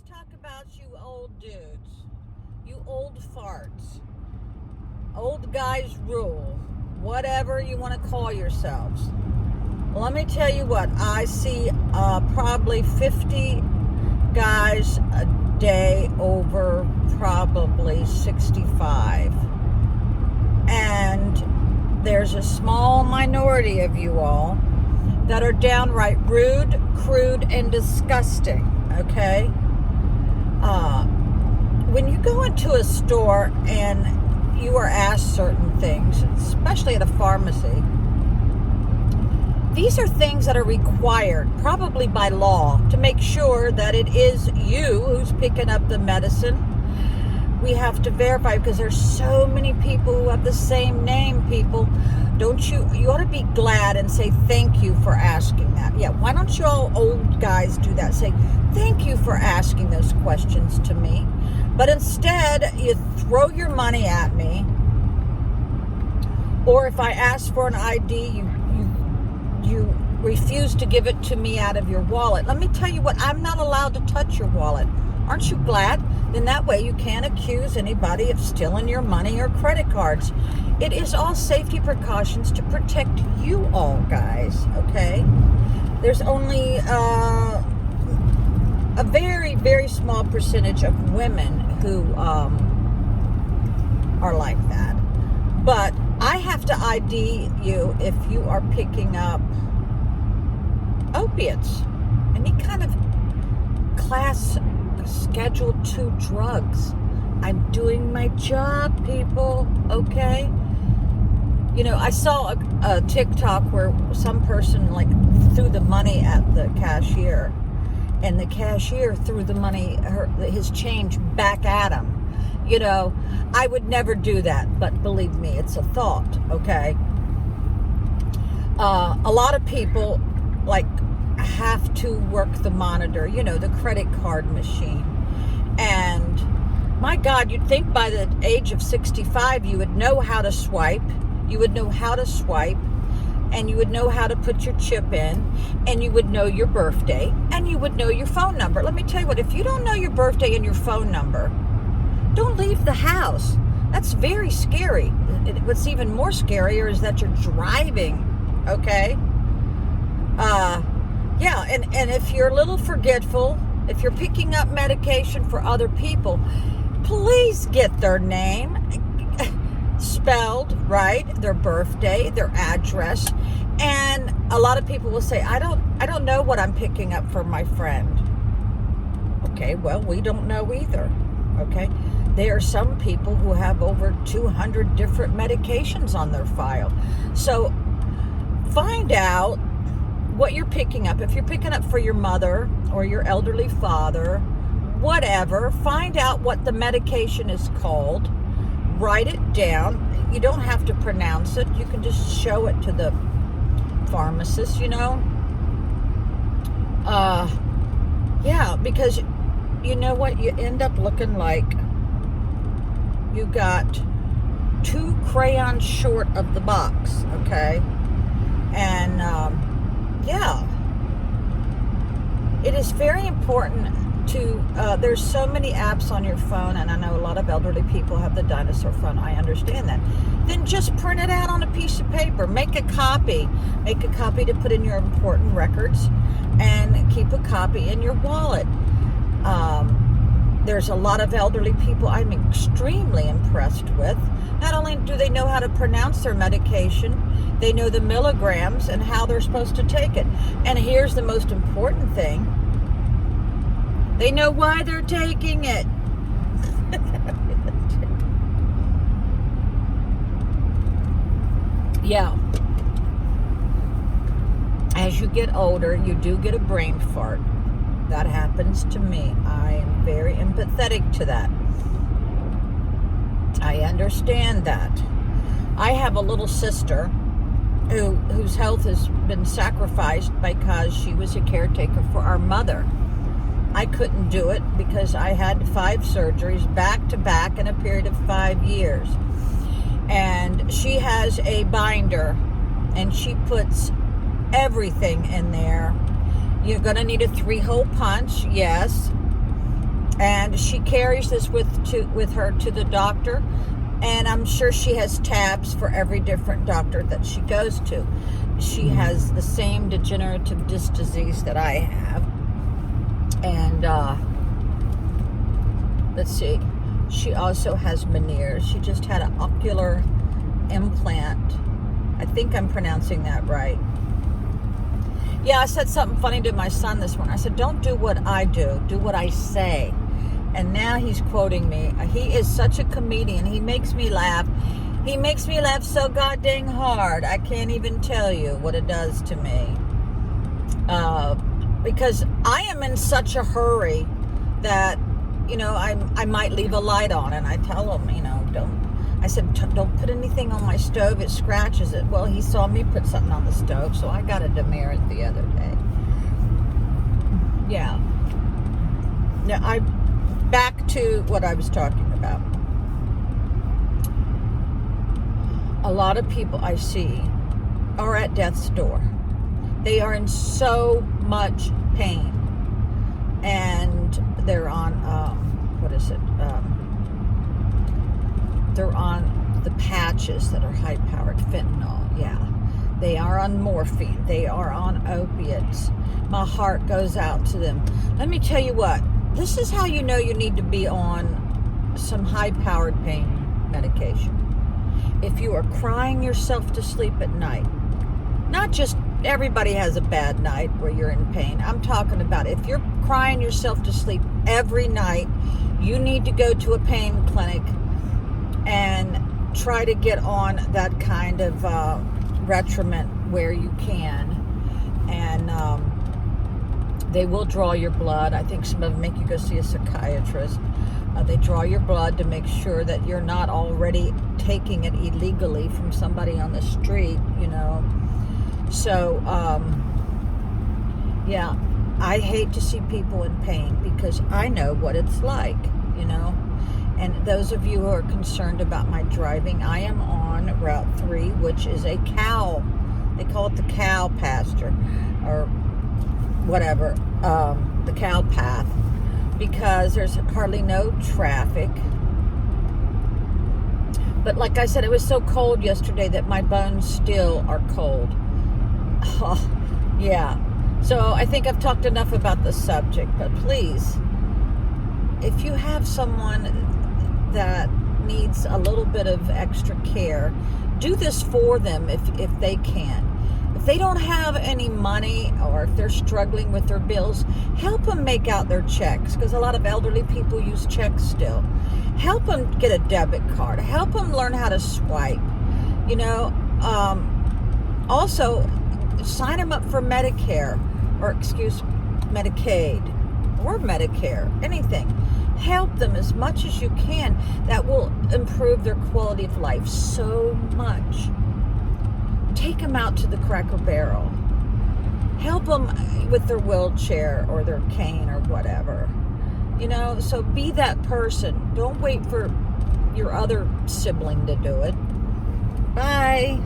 talk about you old dudes, you old farts, old guys rule, whatever you want to call yourselves. Well, let me tell you what, I see probably 50 guys a day over probably 65. And there's a small minority of you all that are downright rude, crude, and disgusting, okay? When you go into a store and you are asked certain things, especially at a pharmacy, these are things that are required, probably by law, to make sure that it is you who's picking up the medicine. We have to verify because there's so many people who have the same name, people. Don't you ought to be glad and say thank you for asking that. Yeah, why don't you all old guys do that? Say, thank you for asking those questions to me. But instead, you throw your money at me. Or if I ask for an ID, you refuse to give it to me out of your wallet. Let me tell you what, I'm not allowed to touch your wallet. Aren't you glad? Then that way you can't accuse anybody of stealing your money or credit cards. It is all safety precautions to protect you all, guys, okay? There's only a very, very small percentage of women who are like that. But I have to ID you if you are picking up opiates, any kind of class Schedule 2 drugs. I'm doing my job, people, okay? You know, I saw a TikTok where some person like threw the money at the cashier, and the cashier threw the money, his change back at him. You know, I would never do that, but believe me, it's a thought, okay? A lot of people like have to work the monitor, you know, the credit card machine. And my God, you'd think by the age of 65 you would know how to swipe, and you would know how to put your chip in, and you would know your birthday, and you would know your phone number. Let me tell you what, if you don't know your birthday and your phone number, don't leave the house. That's very scary. What's even more scarier is that you're driving, okay? Yeah, and if you're a little forgetful, if you're picking up medication for other people, please get their name spelled right, their birthday, their address. And a lot of people will say, I don't know what I'm picking up for my friend. Okay, well, we don't know either. Okay, there are some people who have over 200 different medications on their file. So find out what you're picking up. If you're picking up for your mother or your elderly father, whatever, find out what the medication is called. Write it down. You don't have to pronounce it. You can just show it to the pharmacist, you know. Yeah, because you know what? You end up looking like you got 2 crayons short of the box, okay? And, yeah, it is very important to, there's so many apps on your phone, and I know a lot of elderly people have the dinosaur phone. I understand that. Then just print it out on a piece of paper. Make a copy to put in your important records, and keep a copy in your wallet. There's a lot of elderly people I'm extremely impressed with. Not only do they know how to pronounce their medication, they know the milligrams and how they're supposed to take it. And here's the most important thing. They know why they're taking it. Yeah. As you get older, you do get a brain fart. That happens to me. I am very empathetic to that. I understand that. I have a little sister whose health has been sacrificed because she was a caretaker for our mother. I couldn't do it because I had 5 surgeries back to back in a period of 5 years. And she has a binder, and she puts everything in there. You're going to need a 3-hole punch, yes. And she carries this with her to the doctor, and I'm sure she has tabs for every different doctor that she goes to. She has the same degenerative disc disease that I have. And let's see, she also has Meniere's. She just had an ocular implant. I think I'm pronouncing that right. Yeah, I said something funny to my son this morning. I said, don't do what I do what I say. And now he's quoting me. He is such a comedian. He makes me laugh. He makes me laugh so goddamn hard. I can't even tell you what it does to me. Because I am in such a hurry that, I might leave a light on, and I tell him, I said, don't put anything on my stove. It scratches it. Well, he saw me put something on the stove, so I got a demerit the other day. Yeah. Now, back to what I was talking about. A lot of people I see are at death's door. They are in so much pain. And they're on, they're on the patches that are high-powered fentanyl. Yeah. They are on morphine. They are on opiates. My heart goes out to them. Let me tell you what. This is how you know you need to be on some high-powered pain medication. If you are crying yourself to sleep at night, not just everybody has a bad night where you're in pain. I'm talking about if you're crying yourself to sleep every night, you need to go to a pain clinic and try to get on that kind of retriment where you can. And they will draw your blood. I think some of them make you go see a psychiatrist. They draw your blood to make sure that you're not already taking it illegally from somebody on the street, So, yeah, I hate to see people in pain because I know what it's like, And those of you who are concerned about my driving, I am on Route 3, which is a cow. They call it the cow pasture or whatever, the cow path, because there's hardly no traffic. But like I said, it was so cold yesterday that my bones still are cold. Oh, yeah. So I think I've talked enough about the subject, but please, if you have someone that needs a little bit of extra care, do this for them if they can. If they don't have any money or if they're struggling with their bills, help them make out their checks, because a lot of elderly people use checks still. Help them get a debit card. Help them learn how to swipe. Also, sign them up for Medicare, Medicaid, or Medicare, anything. Help them as much as you can. That will improve their quality of life so much. Take them out to the Cracker Barrel. Help them with their wheelchair or their cane or whatever. So be that person. Don't wait for your other sibling to do it. Bye.